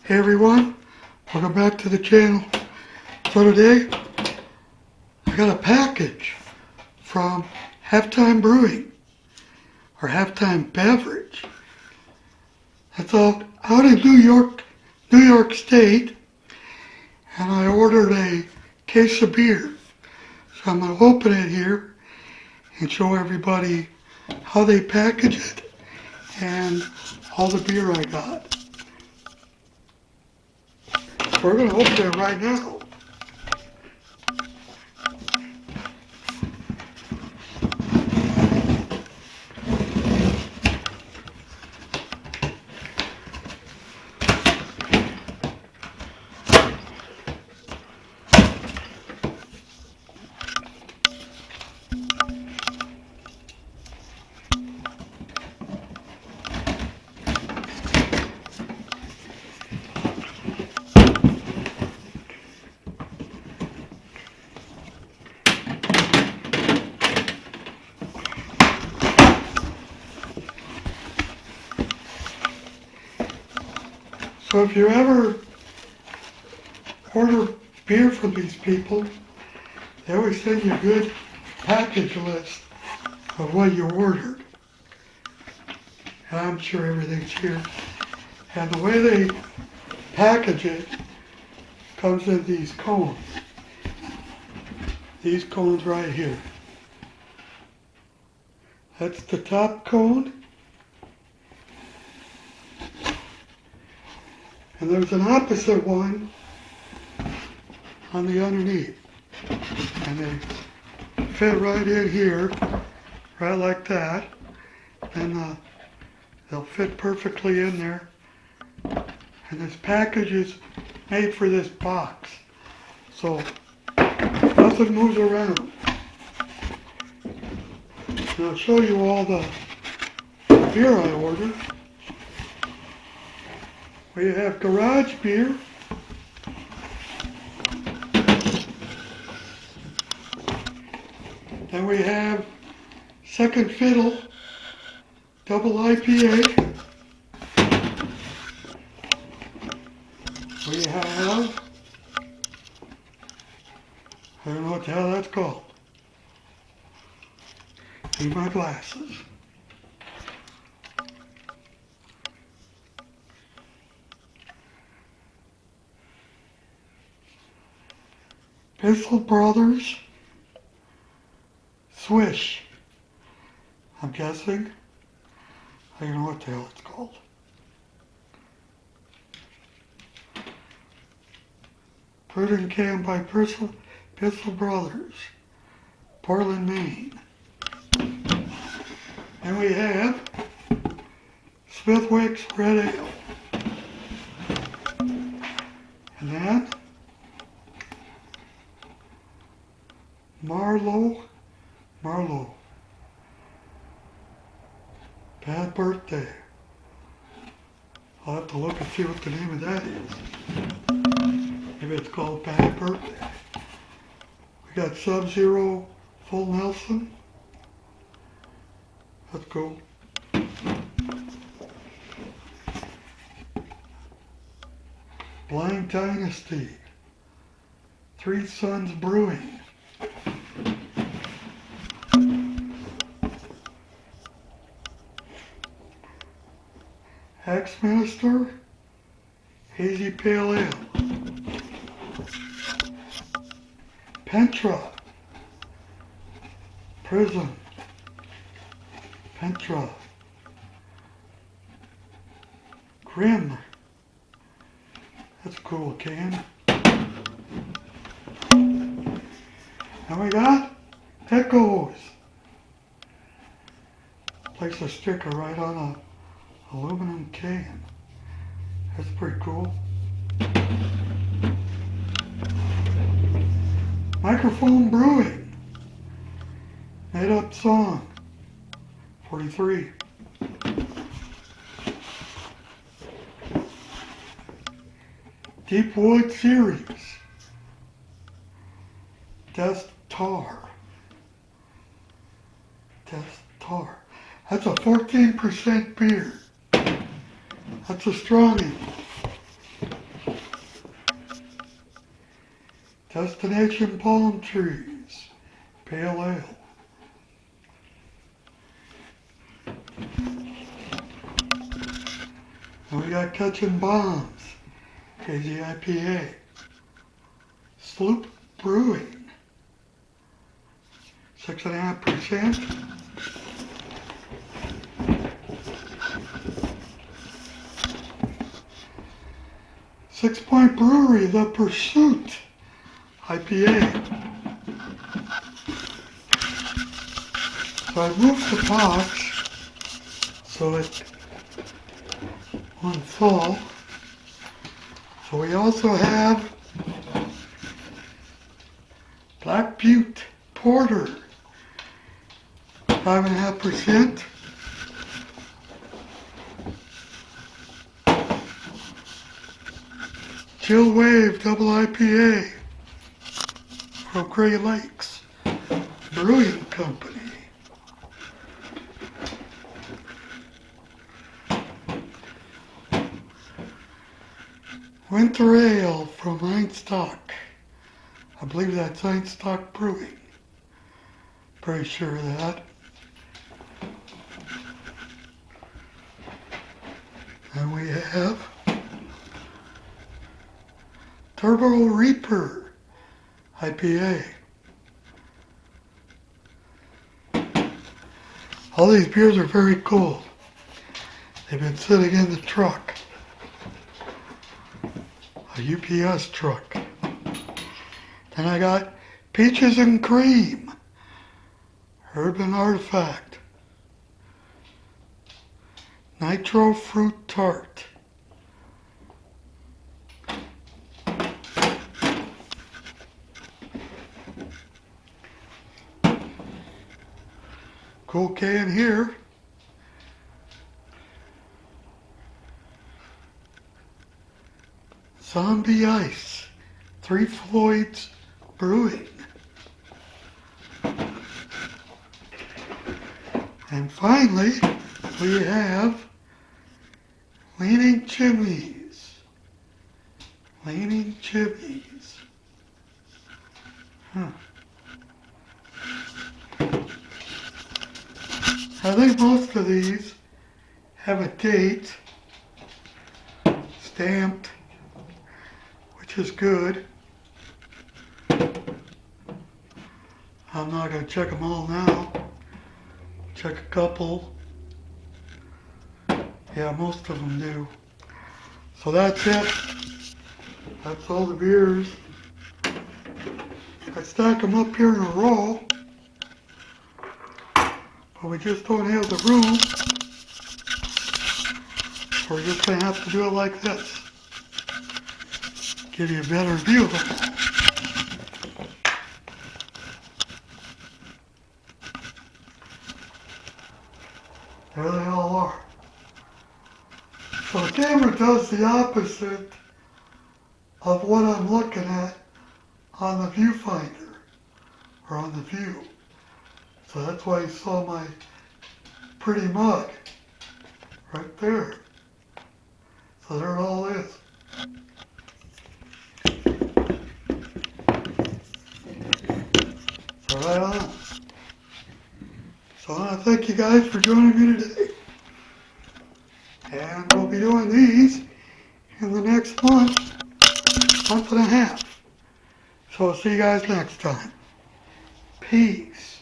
Hey everyone, welcome back to the channel. So today, I got a package from Halftime Brewing, or Halftime Beverage. That's out in New York State, and I ordered a case of beer. So I'm going to open it here and show everybody how they package it and all the beer I got. So we're going to open it right now. So if you ever order beer from these people, they always send you a good package list of what you ordered. And I'm sure everything's here. And the way they package it comes in these cones. These cones right here. That's the top cone. And there's an opposite one on the underneath. And they fit right in here, right like that. And they'll fit perfectly in there. And this package is made for this box. So nothing moves around. And I'll show you all the beer I ordered. We have garage beer. Then we have Second Fiddle Double IPA. We have, I don't know what the hell that's called. Need my glasses. Pistol Brothers Swish. I'm guessing. I don't know what the hell it's called. Brewed and canned by Pistol Brothers, Portland, Maine. And we have Smithwick's Red Ale. And then Marlowe. Bad Birthday. I'll have to look and see what the name of that is. Maybe it's called Bad Birthday. We got Sub-Zero Full Nelson. That's cool. Blind Dynasty. Three Sons Brewing. Ex-Minister, Hazy Pale Ale. Pentra, Prison, Pentra. Grim, that's a cool can. And we got Echoes. Place a sticker right on a aluminum can. That's pretty cool. Microphone Brewing. Made Up Song. 43. Deep Wood Series. Death Tar. That's a 14% beer. That's a strongy. Destination Palm Trees, Pale Ale. And we got Catching Bombs, Hazy IPA. Sloop Brewing, 6.5%. Six Point Brewery, The Pursuit, IPA. So I moved the box so it won't fall. So we also have Black Butte Porter, 5.5%. Chill Wave Double IPA from Great Lakes Brewing Company. Winter Ale from Einstock. I believe that's Einstock Brewing. Pretty sure of that. And we have Turbo Reaper IPA. All these beers are very cold. They've been sitting in the truck. A UPS truck. Then I got Peaches and Cream, Urban Artifact, Nitro Fruit Tart, cool can here. Zombie Ice, Three Floyds Brewing. And finally, we have Leaning Chimneys. Leaning Chimneys. I think most of these have a date stamped, which is good. I'm not going to check them all now. Check a couple. Yeah, most of them do. So that's it. That's all the beers. I stack them up here in a row, but we just don't have the room. So we're just going to have to do it like this. Give you a better view of them. There they all are. So the camera does the opposite of what I'm looking at on the viewfinder, or on the view. So that's why you saw my pretty mug right there. So there it all is. So right on. So I want to thank you guys for joining me today. And we'll be doing these in the next month and a half. So I'll see you guys next time. Peace.